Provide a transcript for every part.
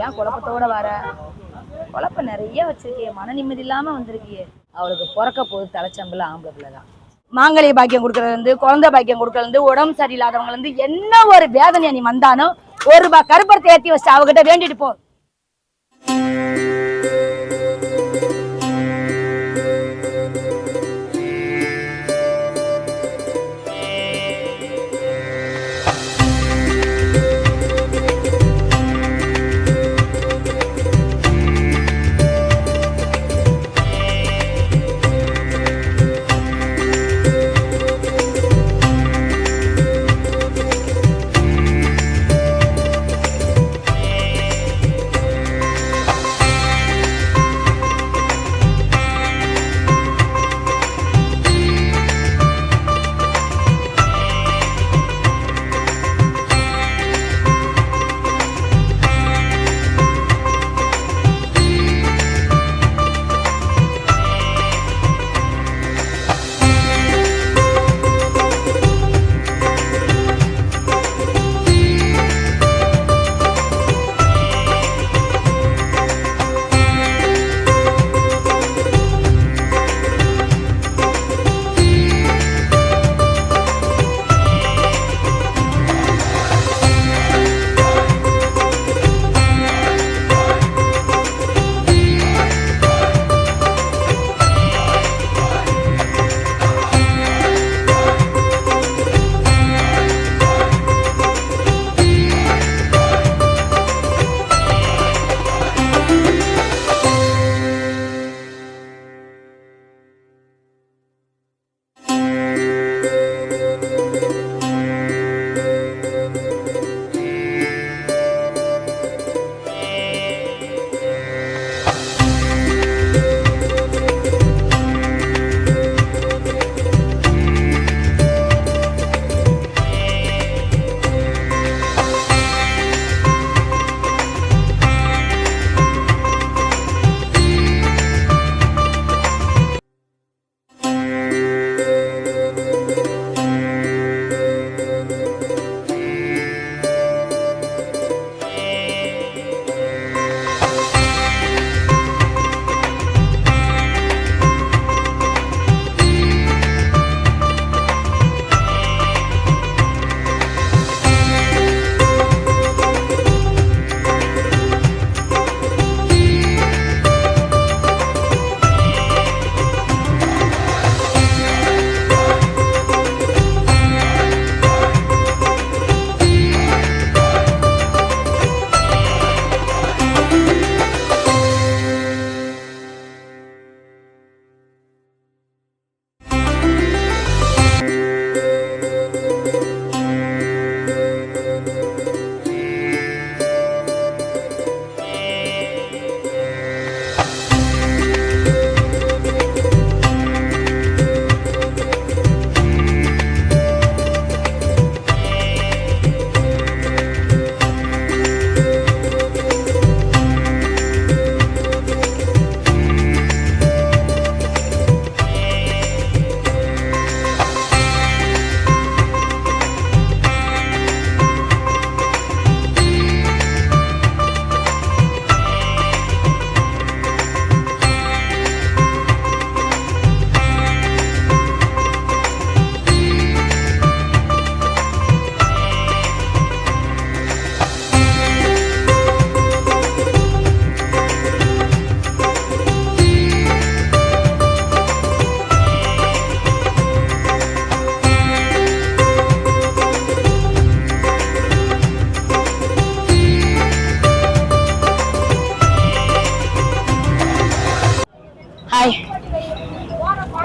ஏன் குழப்பத்தோட வர? குழப்பம் நிறைய வச்சிருக்கியே, மன நிம்மதி இல்லாம வந்திருக்கியே. அவளுக்கு பிறக்க போது தலைச்சம்பள ஆம்பளை பிள்ளைதான். மாங்கல்ய பாக்கியம் கொடுக்கறது வந்து, குழந்தை பாக்கியம் கொடுக்கறது வந்து, உடம்பு சரியில்லாதவங்க வந்து என்ன ஒரு வேதனையை நீ வந்தாலும் ₹1 கருப்பத்தை ஏற்றி வச்சு அவகிட்ட வேண்டிட்டு போ.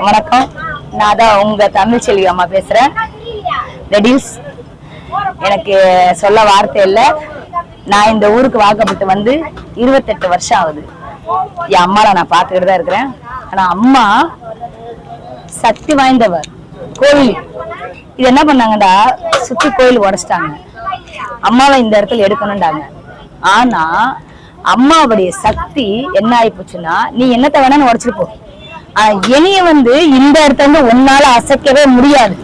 வணக்கம், நான் தான் உங்க தமிழ்ச்செல்வி அம்மா பேசுறேன். ரெடியூஸ் எனக்கு சொல்ல வார்த்தை இல்லை. நான் இந்த ஊருக்கு வாக்கப்பட்டு வந்து 28 வருஷம் ஆகுது. என் அம்மாவை நான் பார்த்துக்கிட்டு தான் இருக்கிறேன். ஆனா அம்மா சக்தி வாய்ந்தவர். கோவில் இது என்ன பண்ணாங்கடா, சுத்தி கோயில் உடைச்சிட்டாங்க. அம்மாவை இந்த இடத்துல எடுக்கணும்டாங்க. ஆனா அம்மாவுடைய சக்தி என்ன ஆகி போச்சுன்னா, நீ என்னத்தை வேணான்னு உடைச்சிட்டு போ, இனிய வந்து இந்த இடத்துல இருந்து உன்னால அசைக்கவே முடியாது.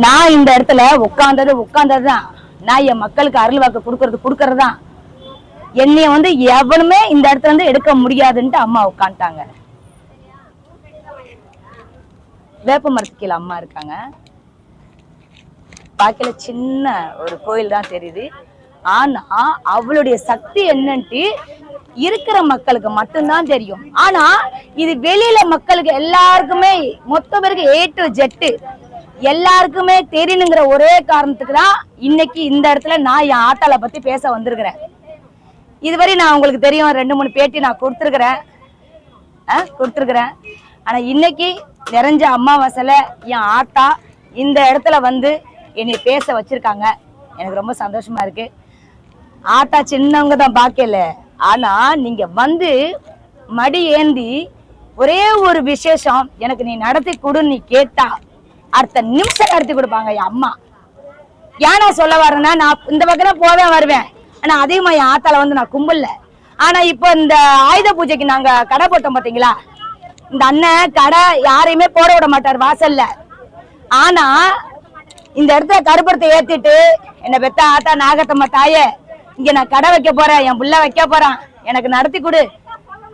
நான் இந்த இடத்துல உட்கார்ந்ததுதான். நான் என் மக்களுக்கு அருள் வாக்கு கொடுக்கறதுதான். என்னைய வந்து எவனுமே இந்த இடத்துல இருந்து எடுக்க முடியாதுன்ட்டு அம்மா உட்காந்துட்டாங்க. வேப்ப மரத்துக்கு கீழே அம்மா இருக்காங்க. பாக்கல சின்ன ஒரு கோயில் தான் தெரியுது. ஆனா அவளுடைய சக்தி என்னன்ட்டு இருக்கிற மக்களுக்கு மட்டும்தான் தெரியும். ஆனா இது வெளியில மக்களுக்கு எல்லாருக்குமே மொத்த பேருக்கு A to Z எல்லாருக்குமே தெரியணுங்கிற ஒரே காரணத்துக்கு தான் இன்னைக்கு இந்த இடத்துல நான் என் ஆத்தாளை பத்தி பேச வந்திருக்கிறேன். இதுவரை நான் உங்களுக்கு தெரியும் 2-3 பேட்டி நான் கொடுத்துருக்கிறேன். ஆனா இன்னைக்கு நிறைஞ்ச அம்மாவாசையில என் ஆத்தா இந்த இடத்துல வந்து என்னை பேச வச்சிருக்காங்க. எனக்கு ரொம்ப சந்தோஷமா இருக்கு. ஆத்தா சின்னவங்க தான் பாக்கல, ஆனா நீங்க வந்து மடி ஏந்தி ஒரே ஒரு விசேஷம் எனக்கு நீ நடத்தி கொடுன்னு நீ கேட்டா அடுத்த நிமிஷம் நடத்தி கொடுப்பாங்க என் அம்மா. ஏன் நான் சொல்ல வரேன்னா, நான் இந்த பக்கம் போவேன் வருவேன், ஆனா அதிகமா என் ஆத்தால வந்து நான் கும்பல. ஆனா இப்போ இந்த ஆயுத பூஜைக்கு நாங்க கடை போட்டோம் பாத்தீங்களா, இந்த அண்ணன் கடை யாரையுமே போட விட மாட்டார் வாசல்ல. ஆனா இந்த இடத்துல கருப்படத்தை ஏத்திட்டு என்ன பெத்த ஆத்தா நாகத்தம்மா தாயே, இங்க நான் கடை வைக்க போறேன், என் புள்ள வைக்க போறான், எனக்கு நடத்தி கொடு,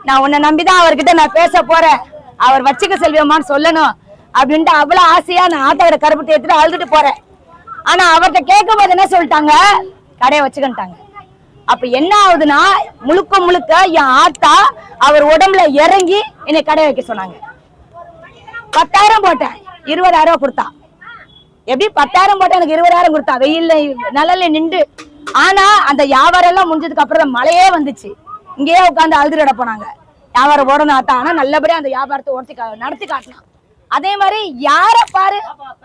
நான் உன்னை நம்பிதான் அவர்கிட்ட நான் பேச போறேன், அவர் வச்சுக்க செல்வியம்மான்னு சொல்லணும் அப்படின்ட்டு அவ்வளவு ஆசையா நான் ஆத்தாவோட கருப்பத்தை ஏத்திட்டு அழுதுட்டு போறேன். ஆனா அவர்கிட்ட கேட்கும் போது என்ன சொல்லிட்டாங்க, கடையை வச்சுக்கிட்டாங்க. அப்ப என்ன ஆகுதுன்னா, முழுக்க முழுக்க என் ஆத்தா அவர் உடம்புல இறங்கி என்னை கடை வைக்க சொன்னாங்க. 10,000 போட்டேன், 20,000 கொடுத்தா. எப்படி 10,000 போட்டேன், எனக்கு 20,000 கொடுத்தா, வெயில்ல நிழல்ல நின்று. ஆனா அந்த வியாபாரம் எல்லாம் முடிஞ்சதுக்கு அப்புறம் தான் மழையே வந்துச்சு. இங்கேயே உட்காந்து அழுதுட போனாங்க. வியாபாரம் ஓடணும் ஆத்தா, ஆனா நல்லபடியா அந்த வியாபாரத்தை நடத்தி காட்டலாம். அதே மாதிரி யார பாரு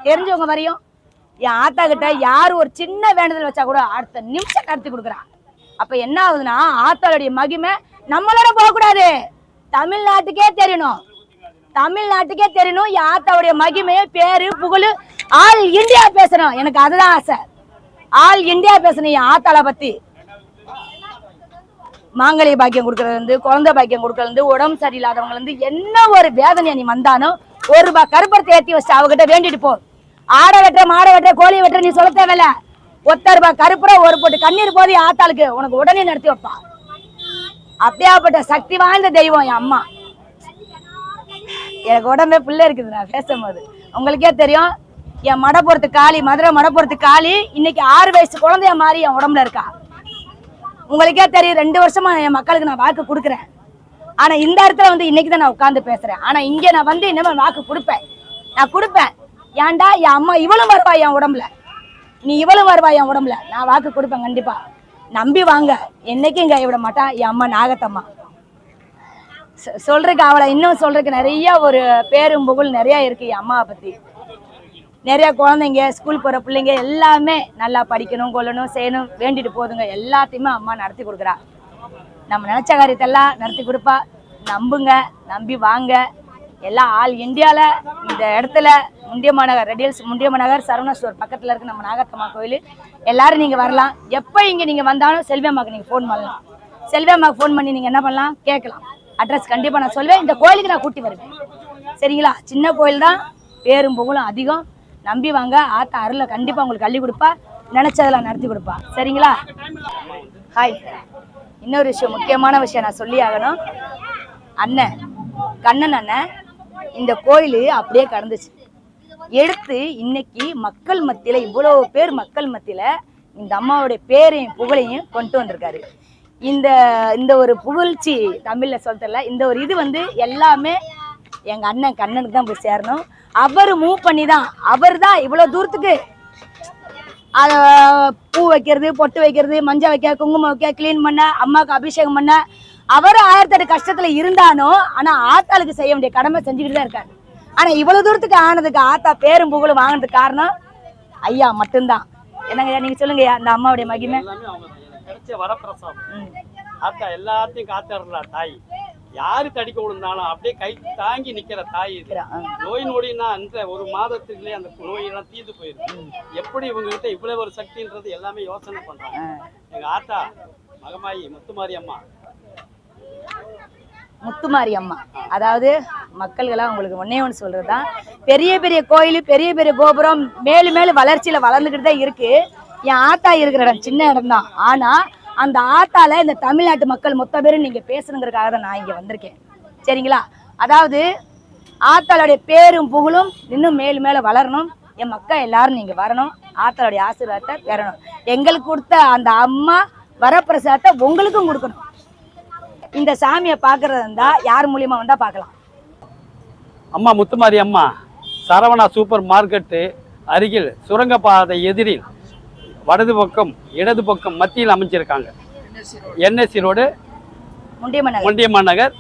தெரிஞ்சவங்க வரையும் என் ஆத்தா கிட்ட யாரு ஒரு சின்ன வேண்டுதல் வச்சா கூட அடுத்த நிமிஷம் நடத்தி கொடுக்குறான். அப்ப என்ன ஆகுதுன்னா, ஆத்தாளுடைய மகிமை நம்மளோட போக கூடாது, தமிழ்நாட்டுக்கே தெரியணும். தமிழ்நாட்டுக்கே தெரியணும் என் ஆத்தாவுடைய மகிமையை, பேரு புகழ் ஆல் இந்தியா பேசணும். எனக்கு அதுதான் ஆசை, ஆல் இந்தியா பேசணும் என் ஆத்தாளை பத்தி. மாங்கல்ய பாக்கியம் கொடுக்கறது இருந்து, குழந்தை பாக்கியம் கொடுக்கறது இருந்து, உடம்பு சரியில்லாதவங்க இருந்து, என்ன ஒரு வேதனை நீ வந்தாலும் ₹1 கருப்பத்தை ஏற்றி வச்சு அவகிட்ட வேண்டிட்டு போ. ஆடை வெட்டுற மாடை வெட்டுற கோழி வெட்டுற நீ சொல்ல தேவையில்ல, ₹1 கருப்புற ஒரு போட்டு கண்ணீர் போது ஆத்தாளுக்கு உனக்கு உடனே நடத்தி வைப்பா. அப்படியாப்பட்ட சக்தி வாய்ந்த தெய்வம் என் அம்மா. எனக்கு உடம்பே பிள்ளை இருக்குது நான் பேசும்போது, உங்களுக்கே தெரியும். என் மடப்புறத்து காளி, மதுரை மடப்புறத்து காளி இன்னைக்கு 6 வயசு குழந்தைய மாதிரி என் உடம்புல இருக்கா. உங்களுக்கே தெரியும், 2 வருஷமா என் மக்களுக்கு நான் வாக்கு கொடுக்குறேன். ஆனா இந்த இடத்துல வந்து இன்னைக்கு தான் நான் உட்கார்ந்து பேசுறேன். ஆனா இங்க நான் வந்து இனிமே வாக்கு கொடுப்பேன், நான் கொடுப்பேன். ஏன்டா என் அம்மா இவளும் வருவா என் உடம்புல, நீ இவளும் வருவா என் உடம்புல, நான் வாக்கு கொடுப்பேன் கண்டிப்பா. நம்பி வாங்க, என்னைக்கும் கைவிட மாட்டா என் அம்மா நாகத்தம்மா. சொல்றதுக்கு அவளை இன்னும் சொல்றதுக்கு நிறைய ஒரு பேரும் புகழ் நிறைய இருக்கு என் அம்மாவை பத்தி. நிறைய குழந்தைங்க, ஸ்கூல் போற பிள்ளைங்க எல்லாமே நல்லா படிக்கணும், கொள்ளணும், செய்யணும் வேண்டிட்டு போதுங்க. எல்லாத்தையுமே அம்மா நடத்தி கொடுக்குறா. நம்ம நினைச்ச காரியத்தெல்லாம் நடத்தி கொடுப்பா. நம்புங்க, நம்பி வாங்க. எல்லாம் ஆல் இந்தியாவில் இந்த இடத்துல முண்டியமாநகர் ரெடியல்ஸ், முண்டியமாநகர் சரவணா ஸ்டோர் பக்கத்தில் இருக்கு நம்ம நாகத்தம்மா கோயில். எல்லாரும் நீங்கள் வரலாம். எப்போ இங்கே நீங்கள் வந்தாலும் செல்வியம்மாவுக்கு நீங்கள் ஃபோன் பண்ணலாம். செல்வியம்மாவுக்கு ஃபோன் பண்ணி நீங்கள் என்ன பண்ணலாம், கேட்கலாம். அட்ரஸ் கண்டிப்பாக நான் சொல்வேன். இந்த கோயிலுக்கு நான் கூட்டி வருவேன், சரிங்களா? சின்ன கோயில் தான், பேரும் புகழும் அதிகம். நம்பி வாங்க, ஆத்தா அருளை கண்டிப்பாக உங்களுக்கு அள்ளி கொடுப்பா, நினைச்சதெல்லாம் நடத்தி கொடுப்பா, சரிங்களா? ஹாய், இன்னொரு விஷயம், முக்கியமான விஷயம் நான் சொல்லி ஆகணும். அண்ணன் கண்ணன் அண்ணன் இந்த கோயில் அப்படியே கடந்துச்சு எடுத்து இன்னைக்கு மக்கள் மத்தியில், இவ்வளோ பேர் மக்கள் மத்தியில் இந்த அம்மாவுடைய பேரையும் புகழையும் கொண்டு வந்திருக்காரு. இந்த ஒரு புகழ்ச்சி தமிழில் சொல்ல, இந்த ஒரு இது வந்து எல்லாமே எங்கள் அண்ணன் கண்ணனுக்கு தான் போய் சேரணும். அவர் மூவ் பண்ணி தான், அவர் தான் இவ்வளோ தூரத்துக்கு பூ வைக்கிறது, பொட்டு வைக்கிறது, மஞ்சள் வைக்க, குங்குமம் வைக்க, கிளீன் பண்ண, அம்மாவுக்கு அபிஷேகம் பண்ண, அவர் 1008 கஷ்டத்துல இருந்தானோ, ஆனா ஆத்தாளுக்கு செய்ய வேண்டிய கடமை செஞ்சுக்கிட்டு தான் இருக்காரு. ஆனா இவ்வளவு தூரத்துக்கு ஆனதுக்கு, ஆத்தா பேரும் புகழும் வாங்கினதுக்கு காரணம் ஐயா மட்டும்தான். என்னங்க நீங்க சொல்லுங்க, அந்த அம்மாவுடைய மகிமை ஆத்தா எல்லாத்தையும் காத்தறல தாய். யாரு தடிக்க விழுந்தாலும் அப்படியே கை தாங்கி நிக்கிற தாய். நோய் நொடினா அந்த ஒரு மாதத்துக்குள்ளே அந்த நோயெல்லாம் தீர்ந்து போயிருக்கு. எப்படி இவங்க கிட்ட இவ்வளவு ஒரு சக்தின்றது எல்லாமே யோசனை பண்றாங்க. எங்க ஆத்தா மகமாயி முத்துமாரி அம்மா, முத்துமாரி அம்மா. அதாவது மக்கள்களா உங்களுக்கு ஒன்னே ஒன்று சொல்றதுதான், பெரிய பெரிய கோயில், பெரிய பெரிய கோபுரம் மேலும் மேலும் வளர்ச்சியில வளர்ந்துகிட்டு தான் இருக்கு. என் ஆத்தா இருக்கிற இடம் சின்ன இடம் தான். ஆனா அந்த ஆத்தால இந்த தமிழ்நாட்டு மக்கள் மொத்த பேரும் நீங்க பேசணுங்கிறதுக்காக தான் நான் இங்க வந்திருக்கேன். சரிங்களா? அதாவது ஆத்தாளுடைய பேரும் புகழும் இன்னும் மேலும் மேல வளரணும். என் மக்கள் எல்லாரும் நீங்க வரணும், ஆத்தாளுடைய ஆசீர்வாதத்தை பெறணும். எங்களுக்கு கொடுத்த அந்த அம்மா வரப்பிரசாதத்தை உங்களுக்கும் கொடுக்கணும். இந்த சாமியை பார்க்கறதா இருந்தா யார் மூலியமா வந்தா பார்க்கலாம்? அம்மா முத்துமாரி அம்மா சரவணா சூப்பர் மார்க்கெட்டு அருகில் சுரங்கப்பாதை எதிரில் வலது பக்கம் இடது பக்கம் மத்தியில் அமைச்சிருக்காங்க. என்எஸ்சி ரோடு முண்டியம்மன் நகர்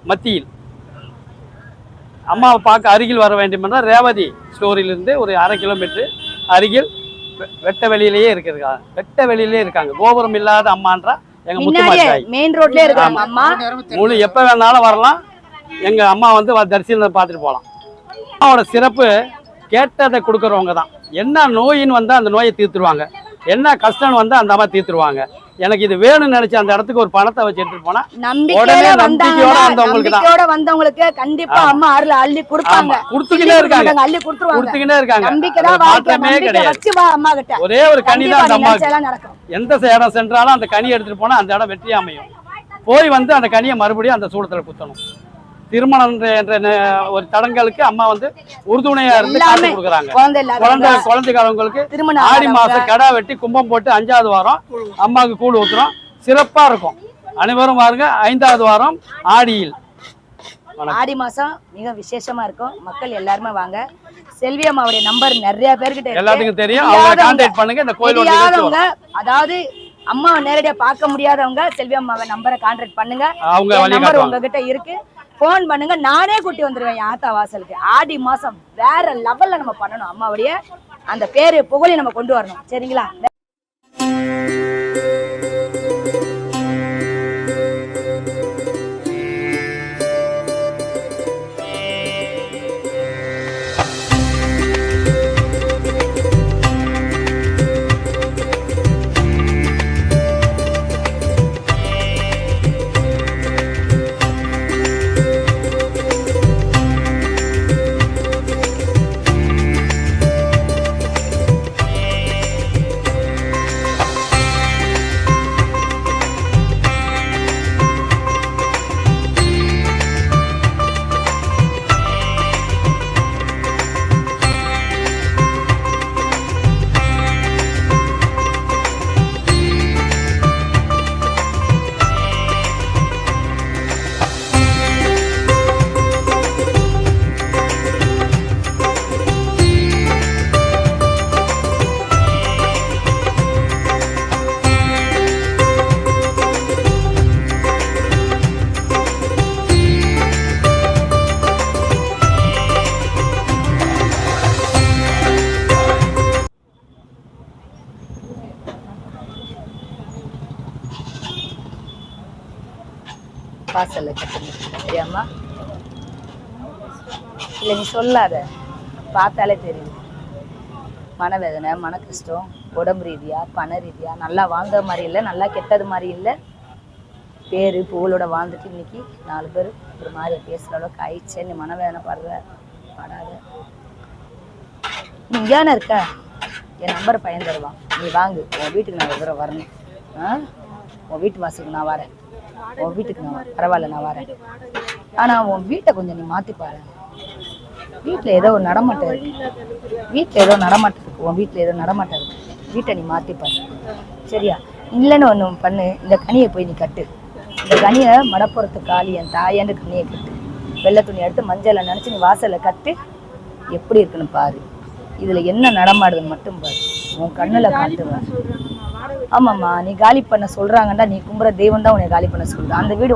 மத்தியில். அம்மாவை பார்க்க அருகில் வர வேண்டும் என்றால் ரேவதி ஸ்டோரிலிருந்து ஒரு 1/2 கிலோமீட்டர் அருகில் வெட்ட வெளியிலேயே இருக்கிறாங்க. வெட்ட வெளியிலே இருக்காங்க. கோபுரம் இல்லாத அம்மான்றா எங்க முத்துமாரி மெயின் ரோட்லயே இருக்காங்க அம்மா. முழு எப்ப வேணாலும் வரலாம். எங்க அம்மா வந்து தரிசனம் பார்த்துட்டு போகலாம். அம்மாவோட சிறப்பு கேட்டதை கொடுக்குறவங்க தான். என்ன நோயின்னு வந்தா அந்த நோயை தீர்த்துருவாங்க, என்ன கஷ்டம் வந்தா அந்த அம்மா தீர்த்துருவாங்க. எனக்கு இது வேணும்னு நினைச்சு அந்த இடத்துக்கு ஒரு பணத்தை வச்சு எடுத்துட்டு போனா உடனே நம்பிக்கையோட வந்தவங்களுக்கு கண்டிப்பா அம்மா அருள் அள்ளி கொடுப்பாங்க. கொடுத்துக்கிட்டே இருக்காங்க, அள்ளி கொடுத்துருவாங்க. இருக்காங்க. மாற்றமே கிடையாது. ஒரே ஒரு கனி தான் அந்த அம்மா. எந்த இடம் சென்றாலும் அந்த கனி எடுத்துட்டு போனா அந்த இடம் வெற்றி அமையும். போய் வந்து அந்த கனியை மறுபடியும் அந்த சூடத்துல குத்தணும். திருமணம் என்ற ஒரு தடங்களுக்கு அம்மா வந்து உறுதுணையா இருந்து காசு கொடுக்குறாங்க. குழந்தைக்காரங்களுக்கு ஆடி மாசம் கடா வெட்டி கும்பம் போட்டு 5வது வாரம் அம்மாவுக்கு கூழ் ஊத்துறோம். சிறப்பா இருக்கும். அனைவரும் பாருங்க. 5வது வாரம் ஆடியில் ஆடி மாசம் மிக விசேஷமா இருக்கும். மக்கள் எல்லாருமே வாங்க. செல்வி அம்மாவுடைய நம்பர் நிறைய பேர்கிட்ட எல்லாத்துக்கும் தெரியும். அவங்க கான்டாக்ட் பண்ணுங்க. இந்த கோயிலோட அதாவது அம்மாவை நேரடியா பார்க்க முடியாதவங்க செல்வி அம்மாவை நம்பரை கான்டாக்ட் பண்ணுங்க. அவங்க நம்பர் உங்ககிட்ட இருக்கு. போன் பண்ணுங்க, நானே கூட்டி வந்துருவேன் என் ஆத்தா வாசலுக்கு. ஆடி மாசம் வேற லெவல்ல நம்ம பண்ணணும். அம்மாவுடைய அந்த பேரு புகழை நம்ம கொண்டு வரணும். சரிங்களா? வாசல்ல கட்டுங்க. சரியாம்மா? இல்லை நீ சொல்லாத, பார்த்தாலே தெரியும். மனவேதனை, மன கஷ்டம், உடம்பு ரீதியா, பண ரீதியா, நல்லா வாழ்ந்த மாதிரி இல்லை, நல்லா கெட்டது மாதிரி இல்லை. பேரு புகழோட வாழ்ந்துட்டு இன்னைக்கு 4 பேர் ஒரு மாதிரி பேசுகிற அளவுக்கு ஆயிடுச்சே. நீ மனவேதனை படாத. நீ இங்கேன இருக்க, என் நம்பரை பையன் தருவான். நீ வாங்கு. உன் வீட்டுக்கு நான் ஒரு வரணும். உன் வீட்டு வாசலுக்கு நான் வரேன். உன் வீட்டுக்கு நான் பரவாயில்ல, நான் வரேன். ஆனால் உன் வீட்டை கொஞ்சம் நீ மாற்றிப்பாரு. வீட்டில் ஏதோ ஒரு நடமாட்டம் இருக்கு. உன் வீட்டில் ஏதோ நடமாட்டம் இருக்கு. வீட்டை நீ மாற்றிப்பாரு. சரியா? இல்லைன்னு ஒன்று பண்ணு. இந்த கனியை போய் நீ கட்டு. இந்த கனியை மடப்புறத்து காளி என் தாயாண்டு கனியை கட்டு. வெள்ளை துணி எடுத்து மஞ்சளை நினச்சி நீ வாசலில் கட்டு. எப்படி இருக்குன்னு பாரு. இதில் என்ன நடமாடுதுன்னு மட்டும் பாரு. உன் கண்ணில் காட்டுவேன். ஆமாம்மா, நீ காலி பண்ண சொல்கிறாங்கண்டா. நீ கும்புற தெய்வம் தான் உன்னை காலி பண்ண சொல்கிறேன். அந்த வீடு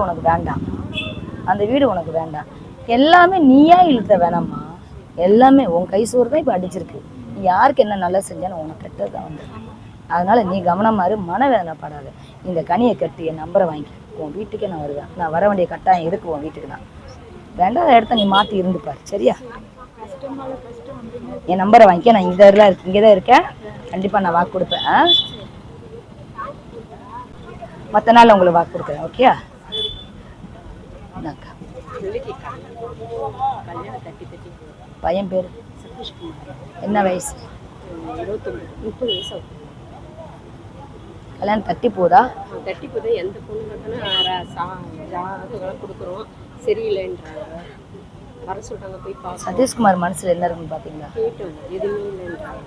உனக்கு வேண்டாம். எல்லாமே நீயா இழுத்த வேணாம்மா. எல்லாமே உன் கை சோறு தான் இப்போ அடிச்சிருக்கு. நீ யாருக்கு என்ன நல்லா செஞ்சாலும் உனக்கு கெட்டது தான் வந்து. அதனால நீ கவனமா இரு, மனவேதனைப்படாத. இந்த கனியை கட்டி என் நம்பரை வாங்கி உன் வீட்டுக்கே நான் வருவேன். நான் வர வேண்டிய கட்டாயம் இருக்கு உன் வீட்டுக்கு தான். ரெண்டாவது இடத்த நீ மாற்றி இருந்துப்பார். சரியா? என் நம்பரை வாங்கிக்க. நான் இங்கே தான் இருக்கேன். கண்டிப்பாக நான் வாக்கு கொடுப்பேன். மற்ற நாள் உங்களுக்கு வாக்கு கொடுக்குறேன். ஓகே? பையன் பேர் என்ன வயசு? 30 வயசு. கல்யாணம் தட்டி போதா? தட்டி போதா. எந்த பொண்ணு பார்த்தாலும் ஜாதகம் கொடுக்குறோம், சரியில்லைன்றாங்க. வர சொல்றாங்க, போய் பார்க்க. சதீஷ்குமார் மனசுல என்ன இருக்குன்னு பாத்தீங்களா? கேட்டோம், எதுவுமே இல்லைன்றாங்க.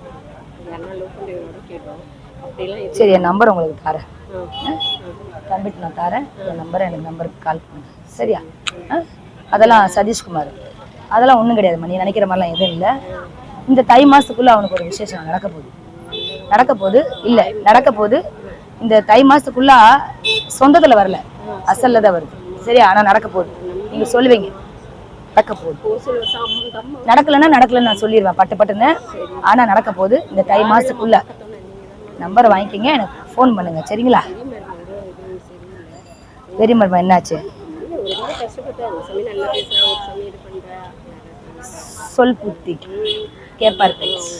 யாரா லவ் பண்ணுறவங்களோட கேட்டோம், அப்படிலாம் சரி, என் நம்பர் உங்களுக்கு தரேன். தம்பிட்டு நான் தரேன், என் நம்பரை எனக்கு நம்பருக்கு கால் பண்ணுங்க, சரியா? அதெல்லாம் சதீஷ்குமார் அதெல்லாம் ஒன்றும் கிடையாதும்மா, நீ நினைக்கிற மாதிரிலாம் எதுவும் இல்லை. இந்த தை மாதத்துக்குள்ளே அவனுக்கு ஒரு விசேஷம் நடக்க போகுது இல்லை நடக்க போகுது. இந்த தை மாதத்துக்குள்ளே சொந்தத்தில் வரல, அசல்ல தான் வருது, சரியா? ஆனால் நடக்க போகுது, நீங்கள் சொல்லுவீங்க நடக்க போகுது. நடக்கலைன்னு நான் சொல்லிடுவேன் பட்டுன்னு. ஆனால் நடக்க போகுது இந்த தை மாதத்துக்குள்ளே. நம்பரை வாங்கிக்கிங்க, எனக்கு ஃபோன் பண்ணுங்க, சரிங்களா? பெரிய மருமா என்னாச்சு? சொல் புத்தி கேப்பார் பேச்சு.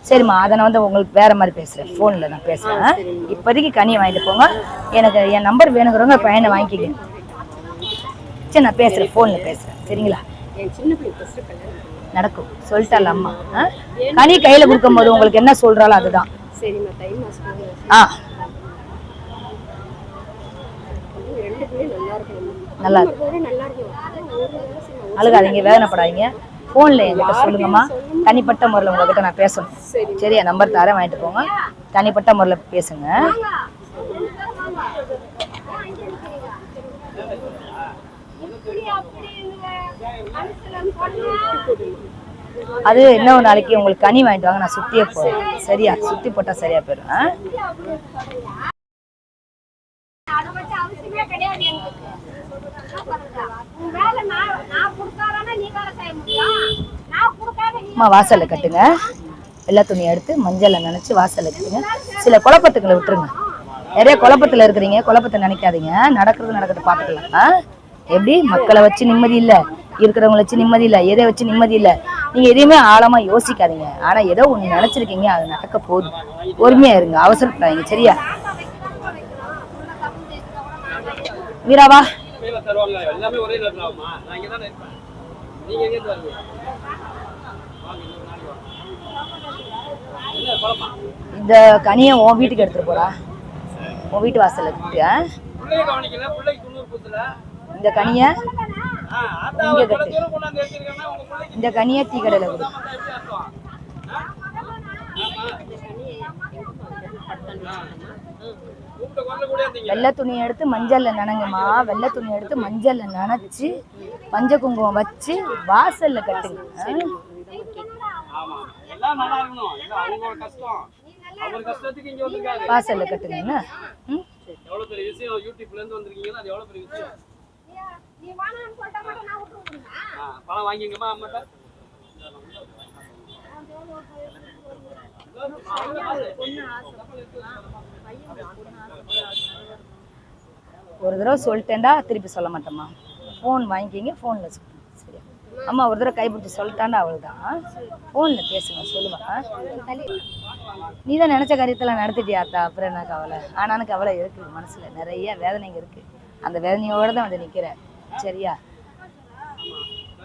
சரிம்மா, அதை நான் வந்து உங்களுக்கு வேற மாதிரி பேசுறேன், ஃபோன்ல நான் பேசுறேன். இப்போதைக்கு கனியை வாங்கிட்டு போங்க, எனக்கு என் நம்பர் வேணுங்கிறவங்க பையனை வாங்கிக்கிங்க. சரி, நான் பேசுறேன், ஃபோன்ல பேசுறேன், சரிங்களா? நடக்கும் சொல்லிட்டால அம்மா. கனி கையில கொடுக்கும் போது உங்களுக்கு என்ன சொல்றாளோ அதுதான். நல்லா அழுகாதீங்க, வேதனைப்படாதீங்க. ஃபோனில் என்கிட்ட சொல்லுங்கம்மா, தனிப்பட்ட முறையில் உங்ககிட்ட நான் பேசணும், சரியா? நம்பர் தரேன், வாங்கிட்டு போங்க, தனிப்பட்ட முறையில் பேசுங்க. அது என்ன ஒரு நாளைக்கு உங்களுக்கு கனி வாங்கிட்டு வாங்க, நான் சுத்தியே போறேன், சரியா? சுத்தி போட்டா சரியா போயிடும். அம்மா வாசல்ல கட்டுங்க, வெள்ளை துணி எடுத்து மஞ்சள்ல நினைச்சு வாசல்ல கட்டுங்க. சில குழப்பத்துக்களை விட்டுருங்க, நிறைய குழப்பத்துல இருக்கிறீங்க, குழப்பத்தை நினைக்காதீங்க, நடக்கிறது நடக்கத்தை பார்த்துக்கலாம். எப்படி மக்களை வச்சு நிம்மதி இல்லை, இருக்கிறவங்களை வச்சு நிம்மதி இல்லை, எதை வச்சு நிம்மதி இல்லை, நீங்க எதையுமே ஆழமா யோசிக்காதீங்க. ஆனா ஏதோ ஒண்ணு நினைச்சிருக்கீங்க, அது நடக்க போகுது, பொறுமையா இருங்க, அவசரப்படாதீங்க, சரியா? வீராவா இந்த கனியை உன் வீட்டுக்கு எடுத்துட்டு போறா, உன் வீட்டு வாசல்ல கட்டு. இந்த கனியை இங்க கட்டு, இந்த கனியை டீ கடையில கொடு. வெள்ளை துணி எடுத்து மஞ்சள்ல நனைங்கம்மா, வெள்ளை துணி எடுத்து மஞ்சள்ல நனைச்சு மஞ்சள் குங்குமம் வச்சு வாசல்ல கட்டுங்க. வாசல்ல கட்டுங்க. ஒரு தடவை சொல்லிட்டேன்டா திருப்பி சொல்ல மாட்டேம்மா, ஃபோன் வாங்கிக்கிங்க, ஃபோனில் சொல்லுங்க, சரியா? அம்மா ஒரு தடவை கைப்பிடிச்சி சொல்லிட்டாண்டா அவள்தான், ஃபோனில் பேசுங்க, சொல்லுவா. நீ தான் நினச்ச காரியத்தெல்லாம் நடத்திட்டியாத்தா, அப்புறம் என்ன கவலை? ஆனாலும் கவலை இருக்குது, மனசில் நிறைய வேதனைங்க இருக்குது, அந்த வேதனையோடு தான் வந்து நிற்கிறேன், சரியா?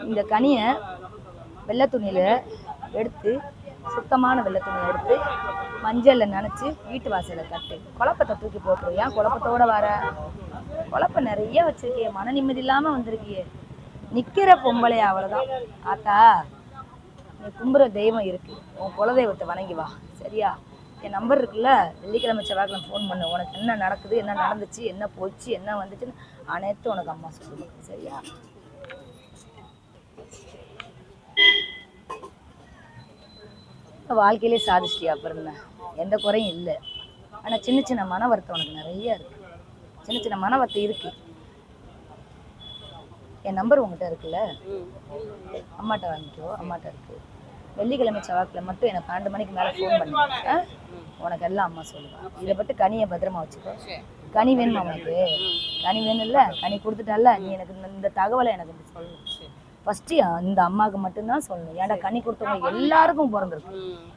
இந்த கனியை வெள்ளை துணியில் எடுத்து, சுத்தமான வெள்ளை துணியை எடுத்து மஞ்சளில் நினச்சி வீட்டு வாசலில் கட்டு. குழப்பத்தை தூக்கி போட்டுரும். ஏன் குழப்பத்தோடு வர? குழப்பம் நிறைய வச்சிருக்கியே, மன நிம்மதி இல்லாமல் வந்திருக்கியே, நிற்கிற பொம்பளை அவ்வளோதான். ஆத்தா, நீ கும்புற தெய்வம் இருக்கு, உன் குலதெய்வத்தை வணங்கி வா, சரியா? என் நம்பர் இருக்குல்ல, வெள்ளிக்கிழமை செவ்வாய்க்கிழமை ஃபோன் பண்ணு, உனக்கு என்ன நடக்குது, என்ன நடந்துச்சு, என்ன போச்சு, என்ன வந்துச்சுன்னு அனைத்து உனக்கு அம்மா சொல்லுங்க, சரியா? வாழ்க்கையிலே சாதிச்சிட்டியா, அப்புறம் என்ன, எந்த குறையும் இல்லை. ஆனால் சின்ன சின்ன மன வருத்தம் உனக்கு நிறைய இருக்கு, சின்ன சின்ன மன வருத்தம் இருக்கு. என் நம்பர் உங்ககிட்ட இருக்குல்ல, அம்மாட்ட வாங்கிக்கோ, அம்மாட்ட இருக்கு. வெள்ளிக்கிழமை செவ்வாய்க்கிழமை மட்டும் எனக்கு 12 மணிக்கு மேலே ஃபோன் பண்ணுங்க, உனக்கு எல்லாம் அம்மா சொல்லுவேன். இதை பற்றி கனியை பத்திரமா வச்சுக்கோ. கனி வேணுமா உனக்கு? கனி வேணும்ல, கனி கொடுத்துட்டால, நீ எனக்கு இந்த தகவலை எனக்கு சொல்லணும். ஃபர்ஸ்ட் இந்த அம்மாவுக்கு மட்டும்தான் சொல்லணும். ஏன்டா கனி கொடுத்தவங்க எல்லாருக்கும் பிறந்திருக்கு,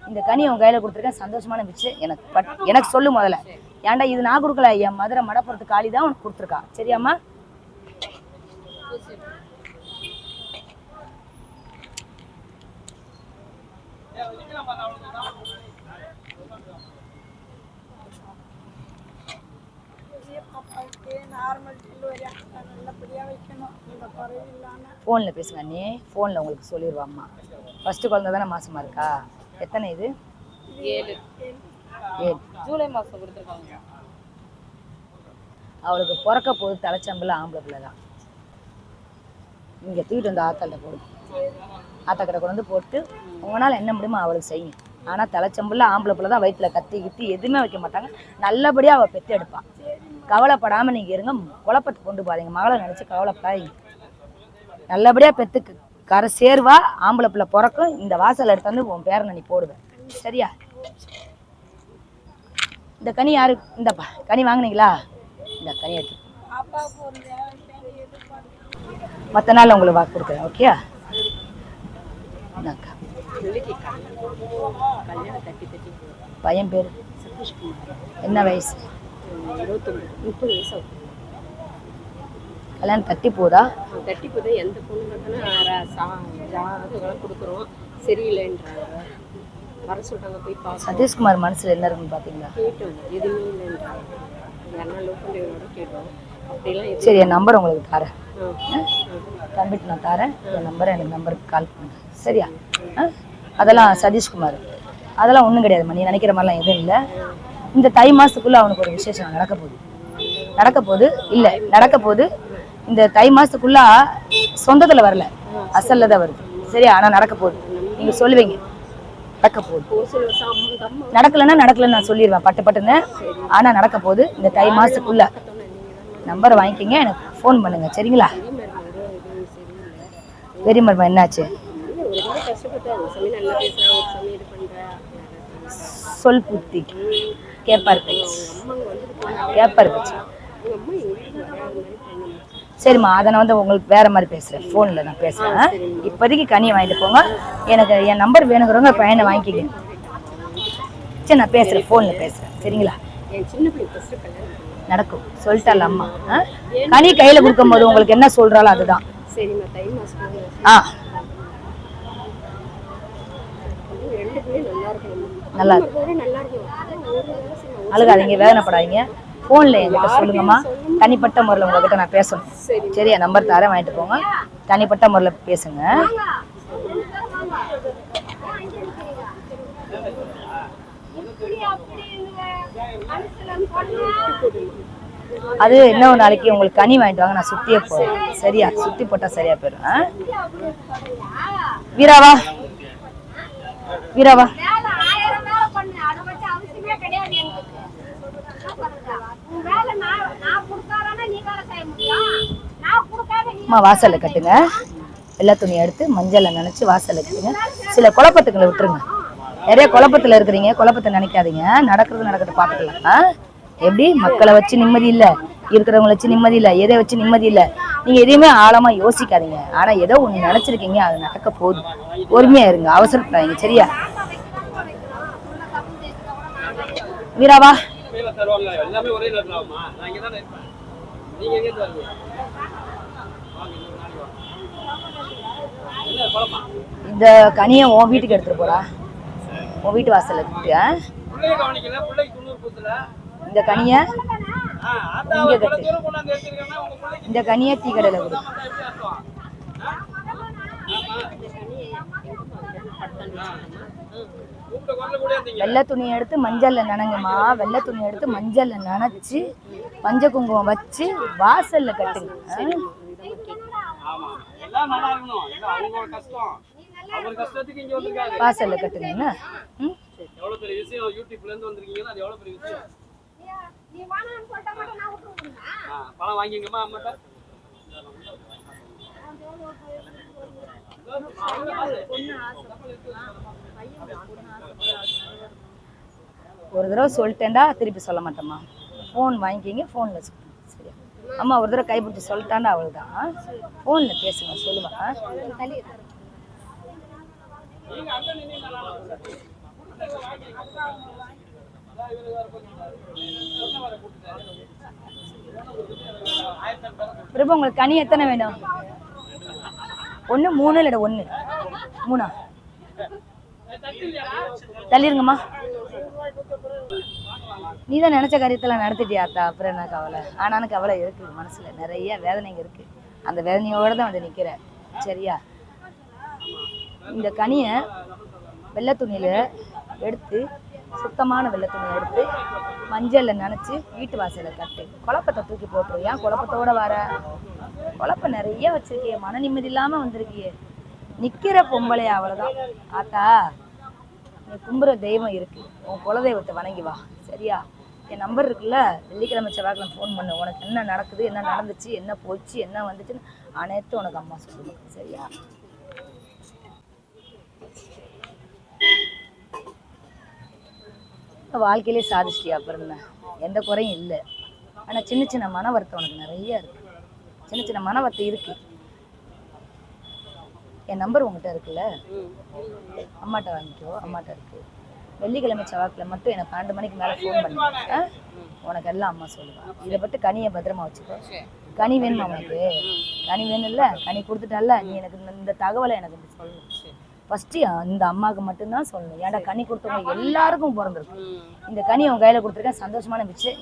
இந்த கனி உன் கையில கொடுத்துருக்கேன், சந்தோஷமான விஷயம். எனக்கு சொல்லு முதல்ல. ஏன்டா இது நான் கொடுக்கல, என் மதுரை மடப்புறத்து காளி தான் உனக்கு கொடுத்துருக்கா, சரியாம்மா? ஃபோனில் பேசுங்க நீ, ஃபோனில் உங்களுக்கு சொல்லிடுவாம்மா. ஃபஸ்ட்டு குழந்தை தானே மாசமாக இருக்கா? எத்தனை இது? 7 ஜூலை மாதம் கொடுத்துருக்காங்க. அவளுக்கு பிறக்க போது தலைச்சம்பில் ஆம்பளை பிள்ளை தான். இங்கே தூக்கிட்டு வந்து ஆத்தாள்கிட்ட போடும், ஆத்தா கிட்ட கொண்டு வந்து போட்டு உங்களால் என்ன முடியுமோ அவளுக்கு செய்யும். ஆனால் தலைச்சம்பில் ஆம்பளை பிள்ளை தான். வயிற்றுல கத்தி கித்தி எதுவுமே வைக்க மாட்டாங்க. நல்லபடியாக அவள் பெற்று எடுப்பாள். கவலைப்படாமல் நீங்கள் இருங்க, குழப்பத்தை கொண்டு போகாதீங்க. மகளை நினச்சி கவலைப்படாதீங்க. நல்லபடியாக பெற்றுக்கு கரை சேர்வா. ஆம்பளை பிள்ளை பிறக்கும். இந்த வாசல் எடுத்து வந்து உன் பேரனை நீ போடுவேன், சரியா? இந்த கனி யாரு? இந்தப்பா கனி வாங்கினீங்களா? இந்த கனி எடுத்து மற்ற நாள் உங்களுக்கு வாக்கு கொடுக்குறேன், ஓகே? இந்தாக்கா. பையன் பேர் என்ன வயசு? 30 வயசு ஆகும். கல்யாணம் தட்டி போதா? தட்டி போதா. எந்த பொண்ணு பார்த்தாலும் ஜாதகம் கொடுக்குறோம், சரியில்லைன்றாங்க. வர சொல்றாங்க, போய் பார்க்க. சதீஷ்குமார் மனசுல என்ன இருக்குன்னு பாத்தீங்களா? கேட்டோம், எதுவுமே இல்லைன்றாங்க. யாருன்னா லோ பண்ணியோட கேட்டோம். அப்படிலாம் சரி, என் நம்பர் உங்களுக்கு தரேன், தம்பிட்டு நான் தரேன். என் நம்பரை எனக்கு நம்பருக்கு கால் பண்ணுங்க, சரியா? அதெல்லாம் சதீஷ்குமார் அதெல்லாம் ஒன்றும் கிடையாதும்மா. நீ நினைக்கிற மாதிரிலாம் எதுவும் இல்லை. இந்த தை மாதத்துக்குள்ளே அவனுக்கு ஒரு விசேஷம் நடக்க போகுது இல்லை நடக்க போகுது. இந்த தை மாதத்துக்குள்ளே சொந்தத்தில் வரல, அசலில் தான் வருது, சரியா? ஆனால் நடக்க போகுது. நீங்கள் சொல்லுவீங்க நடக்க போகுது. நடக்கலைன்னா நான் சொல்லிடுவேன் பட்டுன்னு. ஆனால் நடக்க போகுது இந்த தை மாதத்துக்குள்ளே. நம்பரை வாங்கிக்கிங்க, எனக்கு ஃபோன் பண்ணுங்க, சரிங்களா? பெரிய மருமகன் என்னாச்சு? சொல் புத்தி கேப்பார் பேச்சு. சரிம்மா, அதை நான் வந்து உங்களுக்கு வேற மாதிரி பேசுறேன், ஃபோனில் நான் பேசுறேன். இப்போதைக்கு கனியை வாங்கிட்டு போங்க. எனக்கு என் நம்பர் வேணுங்கிறவங்க பையனை வாங்கிக்கிங்க. சரி, நான் பேசுறேன், ஃபோனில் பேசுறேன், சரிங்களா? நடக்கும் சொல்லிட்டால அம்மா. கனி கையில் கொடுக்கும் போது உங்களுக்கு என்ன சொல்றாளோ அதுதான். நல்லா அழுகாதீங்க, வேதனைப்படாதீங்க. ஃபோனில் என்கிட்ட சொல்லுங்கம்மா. தனிப்பட்ட முறையில் உங்ககிட்ட நான் பேசணும், சரியா? நம்பர் தரேன், வாங்கிட்டு போங்க. தனிப்பட்ட முறையில் பேசுங்க. அது இன்னும் நாளைக்கு உங்களுக்கு கனி வாங்கிட்டு வாங்க, நான் சுத்தியே போறேன், சரியா? சுத்தி போட்டா சரியா போயிடும். வீராவா அம்மா, வாசல்ல கட்டுங்க. வெள்ளை துணியை எடுத்து மஞ்சள்ல நினைச்சு வாசல்ல கட்டுங்க. சில குழப்பத்துக்களை விட்டுருங்க. நிறைய குழப்பத்துல இருக்கிறீங்க, குழப்பத்தை நினைக்காதீங்க. நடக்கிறது நடக்கட்டும், பார்த்துக்கலாம். எப்படி மக்களை வச்சு நிம்மதி இல்லை, இருக்கிறவங்களை வச்சு நிம்மதி இல்லை, எதை வச்சு நிம்மதி இல்லை. நீங்க எதையுமே ஆழமா யோசிக்காதீங்க. ஆனா ஏதோ ஒண்ணு நினைச்சிருக்கீங்க, அது நடக்க போகுது. பொறுமையா இருங்க, அவசரப்படாதீங்க, சரியா? வீராவா இந்த கனியை உன் வீட்டுக்கு எடுத்துட்டு போறா, உன் வீட்டு வாசல்ல இருக்கு. இந்த கனியை இங்க கட்டு. இந்த கனியை டீ கடையில கொடு. வெள்ளை துணியை எடுத்து மஞ்சள்ல நனைங்கம்மா. வெள்ளை துணியை எடுத்து மஞ்சள்ல நனைச்சு மஞ்சள் குங்குமம் வச்சு வாசல்ல கட்டுங்க. வாசல்ல கட்டுங்க. என்ன ஒரு தடவை சொல்லிட்டேன்டா திருப்பி சொல்ல மாட்டேம்மா. ஃபோன் வாங்கிக்கிங்க, ஃபோனில் சரியா? அம்மா ஒரு தடவை கைப்பிடிச்சி சொல்லிட்டாண்டா அவளுதான். ஃபோனில் பேசுங்க, சொல்லுவா. பிரபு, உங்களுக்கு கனி எத்தனை வேணும்? 1 3 இல்லை 1 3 தள்ளிருங்கம்மா. நீ தான் நினைச்ச காரியத்தெல்லாம் நடத்திட்டியாத்தா, அப்புறம் என்ன கவலை? ஆனாலும் கவலை இருக்கு மனசுல, நிறைய வேதனைங்க இருக்கு. அந்த வேதனையோட தான் வந்து நிக்கிற. சரியா? இந்த கனியை வெள்ளை துணியில எடுத்து, சுத்தமான வெள்ளை துணியை எடுத்து மஞ்சள்ல நனைச்சு வீட்டு வாசல கட்டு. குழப்பத்தை தூக்கி போட்டுரு. ஏன் குழப்பத்தோட வர? குழப்பம் நிறைய வச்சிருக்கிய, மன நிம்மதி இல்லாம வந்திருக்கிய. நிக்கிற பொம்பளையா அவ்வளவுதான். ஆத்தா, நீ கும்புற தெய்வம் இருக்கு, உன் குலதெய்வத்தை வணங்கி வா. சரியா? என் நம்பர் இருக்குல்ல, வெள்ளிக்கிழமை செவ்வாய்க்கிழமை ஃபோன் பண்ணு. உனக்கு என்ன நடக்குது, என்ன நடந்துச்சு, என்ன போச்சு, என்ன வந்துச்சுன்னு அனைத்தும் உனக்கு அம்மா சொல்லுவாங்க. சரியா? வாழ்க்கையிலே சாதிச்சிட்டியா, அப்புறம் என்ன? எந்த குறையும் இல்லை. ஆனால் சின்ன சின்ன மன வருத்தம் உனக்கு நிறைய இருக்கு. சின்ன சின்ன மன வருத்தம் இருக்கு. என் நம்பர் உங்ககிட்ட இருக்குல்ல, அம்மாட்ட வாங்கிக்கோ. அம்மாட்ட இருக்கு. வெள்ளிக்கிழமை செவ்வாய்க்கிழமை மட்டும் எனக்கு 12 மணிக்கு மேலே ஃபோன் பண்ணி உனக்கு எல்லாம் அம்மா சொல்லுவேன். இதை பற்றி கனியை பத்திரமா வச்சுக்கோ. கனி வேணுமா உனக்கு? கனி வேணும்ல, கனி கொடுத்துட்டால. நீ எனக்கு இந்த தகவலை எனக்கு சொல்லணும். ஃபஸ்ட்டு இந்த அம்மாவுக்கு மட்டும்தான் சொல்லணும். ஏன்டா கனி கொடுத்தவங்க எல்லாருக்கும் பிறந்திருக்கு. இந்த கனி உன் கையில் கொடுத்துருக்கேன், சந்தோஷமான விஷயம்.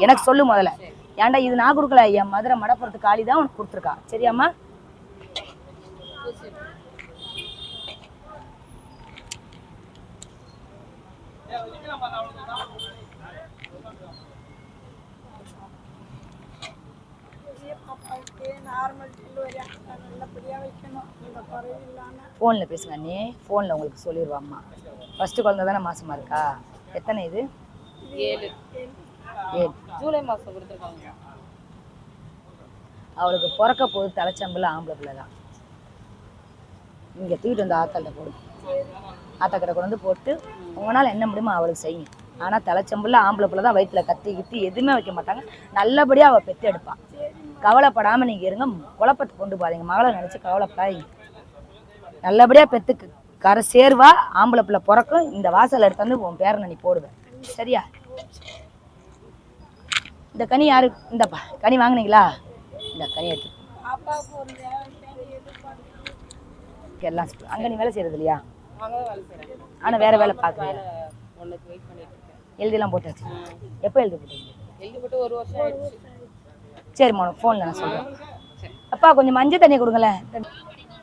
எனக்கு சொல்லு முதல்ல. ஏன்டா இது நான் கொடுக்கல, என் மதுரை மடப்புறத்து காளி தான் உனக்கு கொடுத்துருக்கா. சரியாம்மா? ஃபோனில் பேசுங்க நீ. ஃபோனில் உங்களுக்கு சொல்லிடுவாம்மா. ஃபஸ்ட்டு குழந்தை தானே மாசமா இருக்கா? எத்தனை இது? 7 ஜூலை மாதம் கொடுத்துருக்காங்க. அவளுக்கு பிறக்க போது தலைச்சம்பில் ஆம்பளை பிள்ளை தான். இங்கே தூக்கிட்டு வந்து ஆத்தாள்கிட்ட போடு. ஆத்தா கிட்ட கொண்டு வந்து போட்டு உங்களால் என்ன முடியுமோ அவளுக்கு செய்யும். ஆனால் தலைச்சம்பில் ஆம்பளை பிள்ளை தான். வயிற்றுல கத்தி கித்தி எதுவுமே வைக்க மாட்டாங்க. நல்லபடியாக அவள் பெற்று எடுப்பாள். கவலைப்படாமல் நீங்கள் இருங்க. குழப்பத்தை கொண்டு போகாதீங்க. மகளை நினச்சி கவலைப்படாதீங்க. நல்லபடியாக பெற்றுக்கு கரை சேர்வா. ஆம்பளை பிள்ளை பிறக்கும். இந்த வாசல் எடுத்து வந்து உன் பேரனை நீ போடுவேன். சரியா? இந்த கனி யாரு? இந்தப்பா கனி வாங்கினீங்களா? இந்த கனி எடுத்து எல்லாம் அங்கே நீ வேலை செய்கிறது இல்லையா? ஆனால் வேறு வேலை பார்க்குறேன். எழுதிலாம் போட்டாச்சு. எப்போ எழுதி போட்டீங்க? எழுதி போட்டு 1 வருஷம் ஆயிடுச்சு. சரி மோனோ, ஃபோனில் நான் சொல்கிறேன். அப்பா கொஞ்சம் மஞ்சள் தண்ணி கொடுங்களேன்.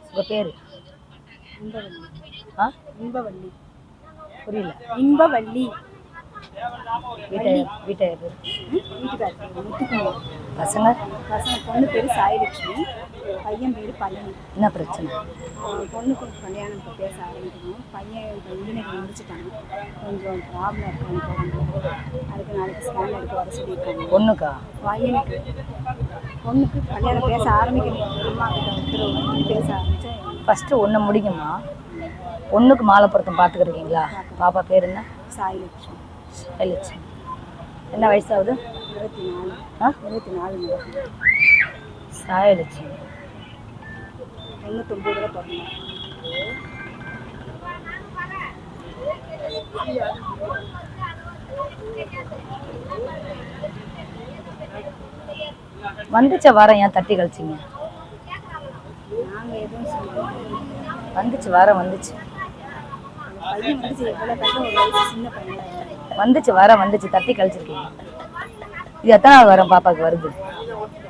உங்கள் பேர்? இன்பவல்லி. ஆ, இன்பவல்லி. புரியல. இன்பவல்லி. வீட்டை பேர்? வீட்டுக்கார முத்துக்குமார். பசங்க? பொண்ணு பேர் சாயலட்சுமி, பையன் பேர் பழனி. என்ன பிரச்சனை? பொண்ணுக்கு கல்யாணம் இப்போ பேச ஆரம்பிக்கணும். பையன் இப்போ இன்ஜினியரிங் முடிச்சுட்டாங்க. கொஞ்சம் ப்ராப்ளம் இருக்கான்னு போகிறாங்க. அதுக்கு நாளைக்கு ஸ்கேன் எடுக்க வர சொல்லியிருக்காங்க. பொண்ணுக்கா? பையனுக்கு. பொண்ணுக்கு கல்யாணம் பேச ஆரம்பிக்கணும். அம்மா கிட்ட உத்தரவு பேச ஆரம்பித்தேன். ஃபஸ்ட்டு ஒன்று முடிக்குமா? பொண்ணுக்கு மாலை பொருத்தம் பார்த்துக்கிருக்கீங்களா? பாப்பா பேர் என்ன? சாயலட்சுமி. சாயலட்சுமி. என்ன வயசாகுது? 24. ஆ, 24. சாயலட்சுமி 99 பிறந்தேன். வந்துச்ச வாரம் ஏன் தட்டி கழிச்சிங்க? நாங்கள் எதுவும் சொல்லுவோம். வந்துச்சு வாரம் வந்துச்சு. பையன் வந்துச்சு. எவ்வளோ கட்ட ஒரு வயசு சின்ன பையன் வந்துச்சு வாரம் வந்துச்சு. தட்டி கழிச்சிருக்கீங்க. இது எத்தனாவது வாரம் பாப்பாவுக்கு வருது?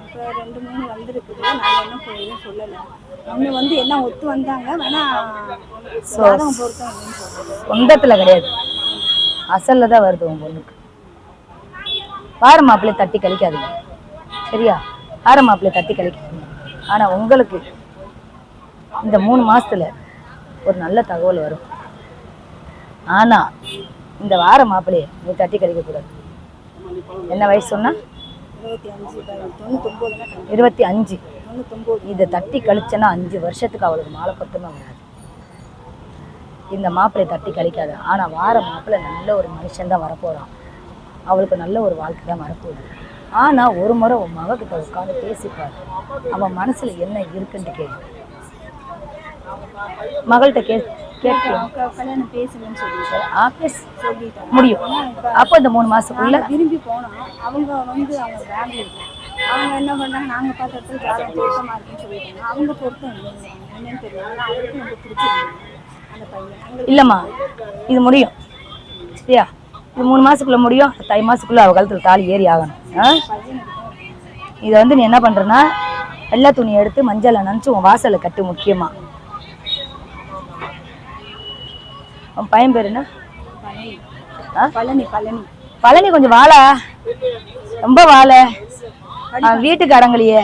இப்போ 2-3 வந்துருக்குது. நாங்கள் என்ன எதுவும் சொல்லலை. ஒன்று வந்து எல்லாம் ஒத்து வந்தாங்க. வேணா பொருத்தம் சொந்தத்தில் கிடையாது, அசல்ல தான் வருது உன் பொண்ணுக்கு. வார மாப்பிள்ளை தட்டி கழிக்காதீங்க. சரியா? வார மாப்பிள்ளை தட்டி கழிக்காதீங்க. ஆனால் உங்களுக்கு இந்த 3 மாசத்துல ஒரு நல்ல தகவல் வரும். ஆனால் இந்த வார மாப்பிள்ளையை நீ தட்டி கழிக்கக்கூடாது. என்ன வயசு சொன்னா? 25. இதை தட்டி கழிச்சேன்னா 5 வருஷத்துக்கு அவளுக்கு மாலை பத்தமே வராது. இந்த மாப்பிள்ளை தட்டி கழிக்காது. ஆனால் வார மாப்பிள்ளை நல்ல ஒரு மனுஷன் தான் வரப்போகிறான். அவளுக்கு நல்ல ஒரு வாழ்க்கை தான் வரப்போகுது. ஆனால் ஒரு முறை உன் மகக்கிட்ட உட்காந்து பேசிப்பாரு. அவன் மனசுல என்ன இருக்குன்னு கேள்வி மகள்கிட்ட கல்யாணம் பேசுங்கன்னு சொல்லிட்டு முடியும். அப்போ இந்த 3 மாசத்துக்குள்ள விரும்பி போனோம். அவங்க வந்து அவங்க பெங்களூர். அவங்க என்ன பண்ணாங்க, நாங்கள் பார்த்த இடத்துல ஜாதகம் பொருத்தமாக இருக்குன்னு சொல்லிட்டாங்க. அவங்க பொருத்தம் என்னன்னு தெரியல. ஆனால் அவருக்கும் ரொம்ப பிடிச்சிருக்கு அந்த பையன். இல்லைம்மா, இது முடியும். சரியா? இது 3 மாசத்துக்குள்ள முடியும். தை மாசத்துக்குள்ள அவ கழுத்துல தாலி ஏறி ஆகணும். இதை வந்து நீ என்ன பண்றன்னா வெள்ளை துணி எடுத்து மஞ்சளை நினைச்சு உன் வாசலை கட்டு. முக்கியமா உன் பையன் பேர் என்ன? பழனி. பழனி பழனி கொஞ்சம் வாழ ரொம்ப வாழ வீட்டுக்கு அடங்கலையே.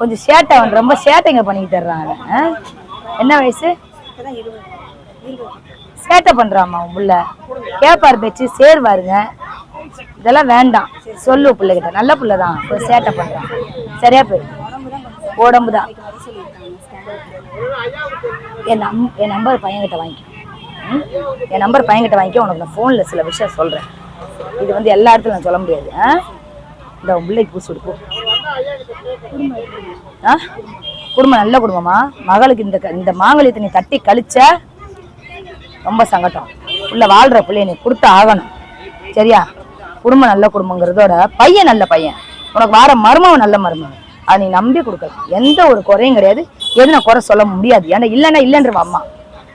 கொஞ்சம் சேட்டை அவன் ரொம்ப சேட்டைங்க பண்ணிக்கிட்டு தர்றாங்க. என்ன வயசு? சேட்டை பண்றாமா உன் புள்ள. கேப்பாரு பேச்சு சேர்வாருங்க. இதெல்லாம் வேண்டாம் சொல்லு பிள்ளைகிட்ட. நல்ல பிள்ளைதான் சேட்டை பண்றான். சரியா போயிரு. உடம்புதான். என் நம்பர் பையன்கிட்ட வாங்கிக்க. என் நம்பர் பையன்கிட்ட வாங்கிக்க. உனக்கு நான் ஃபோனில் சில விஷயம் சொல்கிறேன். இது வந்து எல்லா இடத்துலையும் நான் சொல்ல முடியாது. இந்த உன் பிள்ளைக்கு பூசி கொடுப்போம். குடும்பம் நல்ல குடும்பமா? மகளுக்கு இந்த மாங்கல்யத்தை நீ தட்டி கழிச்ச ரொம்ப சங்கடம். உள்ள வாழ்ற பிள்ளைய நீ கொடுத்து ஆகணும். சரியா? குடும்பம் நல்ல குடும்பங்கிறதோட பையன் நல்ல பையன். உனக்கு வார மருமவன் நல்ல மருமவன். அதை நீ நம்பி கொடுக்கலாம். எந்த ஒரு குறையும் கிடையாது. எது நான் குறை சொல்ல முடியாது. ஏன்னா இல்லைன்னா இல்லைன்றவா அம்மா.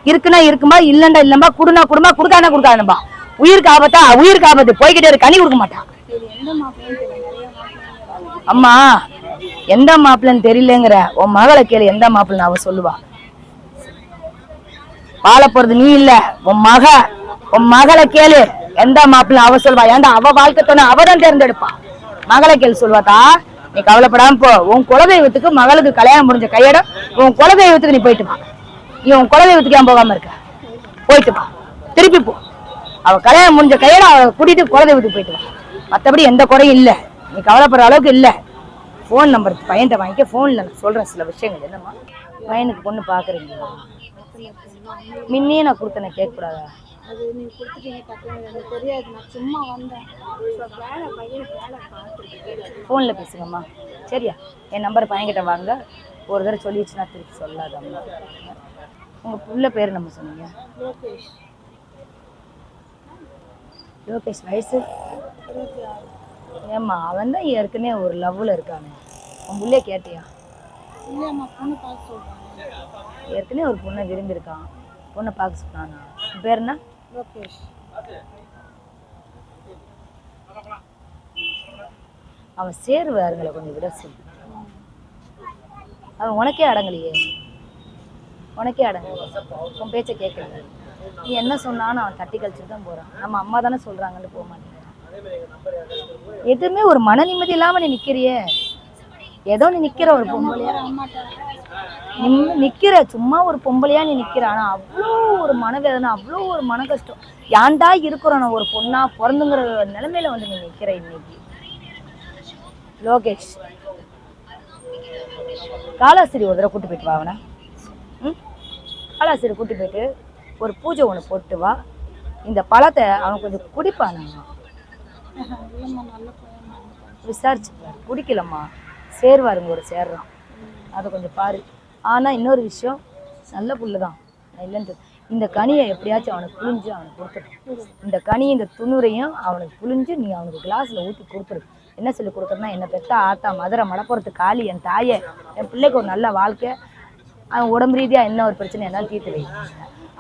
இருக்குன்னா இருக்குமா, இல்லைண்டா இல்லம்பா. குடுனா குடும்பா, கொடுக்கானா கொடுக்காதன்பா. உயிருக்கு ஆபத்தா உயிருக்கு ஆபத்து. போய்கிட்டே இருக்கு. கனி கொடுக்க மாட்டான். அம்மா எந்த மாப்பிள்ளைன்னு தெரியலங்கிற உன் மகளை கேளு. எந்த மாப்பிள்ளைன்னு அவ சொல்லுவா. வாழ போறது நீ இல்ல, உன் மகளை கேளு. எந்த மாப்பிள்ளை அவ சொல்வா. ஏன்டா அவ வாழ்க்கை தோண அவதான் தேர்ந்தெடுப்பா. மகளை கேளு சொல்வாத்தா. நீ கவலைப்படாம போ. உன் குலதெய்வத்துக்கு மகளுக்கு கல்யாணம் முடிஞ்ச கையிடம் உன் குலதெய்வத்துக்கு நீ போயிட்டு வா. நீ உன் குலதெய்வத்துக்கு ஏன் போகாம இருக்க? போயிட்டு வா. திருப்பி போ. அவ கல்யாணம் முடிஞ்ச கையில அவ கூட்டிட்டு குலதெய்வத்துக்கு போயிட்டு வா. மற்றபடி எந்த குறையும் இல்லை. நீ கவலைப்படுற அளவுக்கு இல்லை. ஃபோன் நம்பர் பையன்கிட்ட வாங்கிக்க. ஃபோனில் நான் சொல்கிறேன் சில விஷயங்கள். என்னம்மா பையனுக்கு பொண்ணு பார்க்குறீங்களா? முன்னே நான் கொடுத்தேன். கேட்கக்கூடாதா? அது நீங்கள் கொடுத்துட்டீங்க டக்குன்னு எனக்கு தெரியாது. நான் சும்மா வந்தேன். வேலை பையனுக்கு வேலை பார்த்துருக்கேன். ஃபோனில் பேசுங்கம்மா. சரியா? என் நம்பர் பையன்கிட்ட வாங்க. ஒரு தடவை சொல்லிடுச்சுன்னா திருப்பி சொல்லாதம்மா. உங்கள் புள்ள பேர் நம்ம சொன்னீங்க? லோகேஷ். லோகேஷ் வயசு 26. ஏம்மா அவன் தான் ஏற்கனவே ஒரு லவ்வில் இருக்கானே. உன் புள்ளைய கேட்டியா? இல்லைம்மா பொண்ணு பார்க்க சொல்கிறாங்க. ஏற்கனவே ஒரு பொண்ணை விரும்பியிருக்கான். பொண்ணை பார்க்க சொன்னானா? பேர் என்ன? லோகேஷ். அவன் சேருவாருங்களை கொஞ்சம் விட சொல்லு. அவன் உனக்கே அடங்கலையே. உனக்கே அடங்கலையே. உன் பேச்சை கேட்கல. நீ என்ன சொன்னான்னு அவன் தட்டி கழிச்சுட்டு தான் போகிறான். நம்ம அம்மா தானே சொல்கிறாங்கன்னு போக மாட்டேன். எதுவுமே ஒரு மன நிம்மதி இல்லாமல் நீ நிற்கிறியே. ஏதோ நீ நிற்கிற ஒரு பொம்பளையா நிற்கிற. சும்மா ஒரு பொம்பளையா நீ நிற்கிற. ஆனால் அவ்வளோ ஒரு மனவேதனை, அவ்வளோ ஒரு மன கஷ்டம். யாண்டா இருக்கிறோம் நான் ஒரு பொண்ணா பிறந்துங்கிற நிலைமையில வந்து நீ நிற்கிற இன்னைக்கு. லோகேஷ் காலாஸ்திரி ஒரு தடவை கூட்டு போயிட்டு வா. அவனை காலாஸ்திரி கூட்டி போயிட்டு ஒரு பூஜை ஒன்று போட்டு வா. இந்த பழத்தை அவன் கொஞ்சம் குடிப்பான். விசாரிச்சு குடிக்கலம்மா. சேர்வாருங்க ஒரு சேர்றான். அதை கொஞ்சம் பாரு. ஆனால் இன்னொரு விஷயம், நல்ல புள்ளதான் இல்லைன்ட்டு. இந்த கனியை எப்படியாச்சும் அவனுக்கு புழிஞ்சு அவனுக்கு கொடுத்துரு. இந்த கனி இந்த துணுரையும் அவனுக்கு புழிஞ்சு நீ அவனுக்கு கிளாஸில் ஊற்றி கொடுத்துரு. என்ன சொல்லி கொடுக்குறதுனா, என்னை பெற்ற ஆத்தா மதுரை மலப்புறத்து காளி என் தாயை, என் பிள்ளைக்கு ஒரு நல்ல வாழ்க்கை, அவன் உடம்பு ரீதியாக என்ன ஒரு பிரச்சனை என்னால் தீர்த்து வை.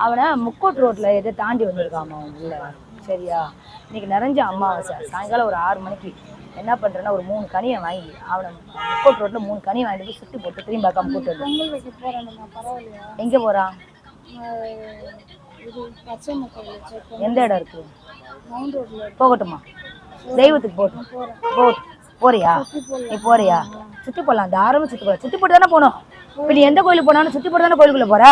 அவனை முக்கோட் ரோட்டில் எதை தாண்டி வந்திருக்கான் அவன் உள்ள. சரியா? இன்னைக்கு நிறைஞ்ச அம்மாவாசை. சாயங்காலம் ஒரு 6 மணிக்கு என்ன பண்ணுறேன்னா ஒரு 3 கனியை வாங்கி அவனை முக்கோட் ரோட்டில் 3 கனியை வாங்கிட்டு போய் சுற்றி போட்டு திரும்பி பார்க்காம கூட்டு வந்து. எங்கே போகிறான்? எந்த இடம் இருக்கு? போகட்டுமா? தெய்வத்துக்கு போகட்டும். போறியா? நீ போறியா? சுற்றி போடலாம். தாராளமாக சுற்றி போடலாம். சுற்றி போட்டு தானே போகணும். இப்போ நீ எந்த கோயிலுக்கு போனாலும் சுற்றி போட்டு தானே கோயிலுக்குள்ளே போகிற.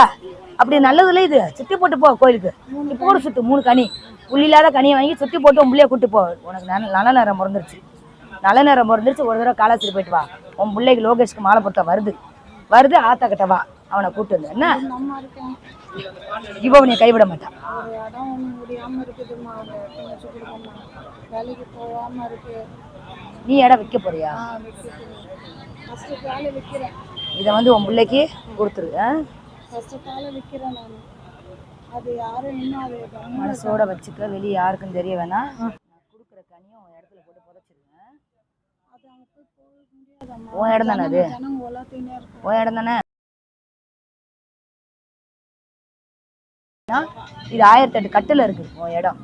அப்படி நல்லதுல இது. சுற்றி போட்டு போ கோயிலுக்கு. நீ போடு சுற்று 3 கனி. புள்ளில்லாத கனியை வாங்கி சுற்றி போட்டு உன் பிள்ளைய கூட்டு போ. உனக்கு நல்ல நேரம் பிறந்துருச்சு. நல்ல நேரம் பிறந்துருச்சு. ஒரு தடவை காலாஸ்திரி போயிட்டு வா. உன் பிள்ளைக்கு லோகேஷ்க்கு மாலை பொறுத்த வருது ஆத்தா கிட்ட வா. அவனை கூட்டு வந்து என்ன இவ நீ கைவிட மாட்டான். நீ இடம் விற்க போறியா? இதை வந்து உன் பிள்ளைக்கு கொடுத்துரு. மனசோட வச்சுக்க. வெளியே யாருக்கும் தெரிய வேணாம். கொடுக்குற கனியும் உன் இடத்துல போட்டு புதைச்சிருவேன். உன் இடம் தானே அது? உன் இடம் தானே? இது 1008 கட்டில் இருக்கு உன் இடம்.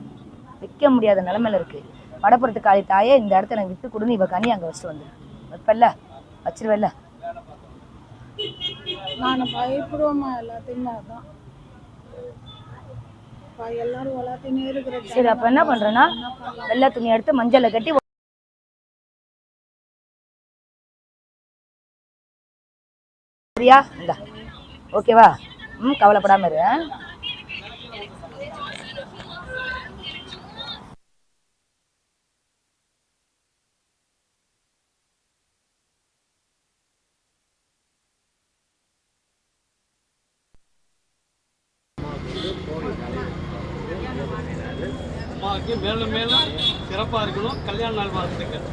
வைக்க முடியாத நிலைமையில இருக்கு. வடப்புறத்து காளி தாயே இந்த இடத்த எனக்கு விட்டு கொடுன்னு இவ கனி அங்கே வச்சுட்டு வந்து வைப்பல்ல, வச்சிருவல்ல. நான் பயப்படுவோமா எல்லாத்தையுமே, அதான் எல்லாரும் எல்லாத்தையுமே இருக்கிற. சரி, அப்ப என்ன பண்றேன்னா வெள்ளை துணி எடுத்து மஞ்சளை கட்டி சரியா இந்தா, ஓகேவா? கவலைப்படாம இரு. அம்மாவுக்கு மேலும் மேலும் சிறப்பாக இருக்கணும். கல்யாண நாள் வாழ்த்துக்கள்.